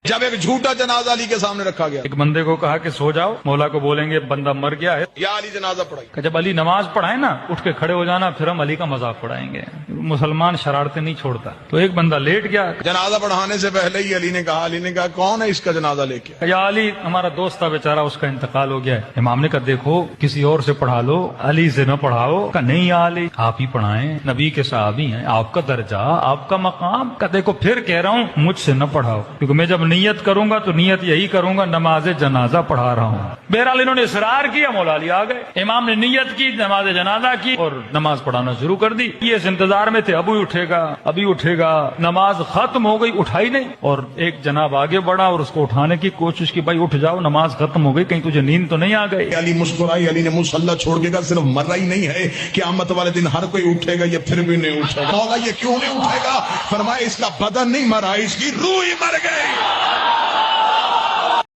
جب ایک جھوٹا جنازہ علی کے سامنے رکھا گیا، ایک بندے کو کہا کہ سو جاؤ، مولا کو بولیں گے بندہ مر گیا ہے، یا علی جنازہ پڑھائی، کہ جب علی نماز پڑھائے نا اٹھ کے کھڑے ہو جانا، پھر ہم علی کا مذاق پڑھائیں گے۔ مسلمان شرارتیں نہیں چھوڑتا، تو ایک بندہ لیٹ گیا، جنازہ پڑھانے سے پہلے ہی علی نے کہا کون ہے اس کا جنازہ لے کے؟ یا علی ہمارا دوست تھا بیچارہ، اس کا انتقال ہو گیا ہے۔ امام نے کہا دیکھو کسی اور سے پڑھا لو، علی سے نہ پڑھاؤ۔ کہا نہیں یا علی آپ ہی پڑھائیں، نبی کے صحابی ہیں، آپ کا درجہ، آپ کا مقام۔ کہا دیکھو پھر کہہ رہا ہوں مجھ سے نہ پڑھاؤ، کیونکہ میں جب نیت کروں گا تو نیت یہی کروں گا نماز جنازہ پڑھا رہا ہوں۔ بہرحال انہوں نے اصرار کیا، مولا علی آ گئے، امام نے نیت کی، نماز جنازہ کی اور نماز پڑھانا شروع کر دی۔ یہ اس انتظار میں تھے ابھی اٹھے گا ابھی اٹھے گا، نماز ختم ہو گئی، اٹھائی نہیں، اور ایک جناب آگے بڑھا اور اس کو اٹھانے کی کوشش کی، بھائی اٹھ جاؤ نماز ختم ہو گئی، کہیں تجھے نیند تو نہیں آ گئی؟ علی مسکرائی، علی نے مصلی چھوڑ کے کہا صرف مرا ہی نہیں ہے، قیامت والے دن ہر کوئی اٹھے گا، یہ پھر بھی نہیں اٹھے گا۔ مولا یہ کیوں نہیں اٹھے گا؟ فرمایا اس کا بدن نہیں مرا، اس کی روح ہی مر گئی۔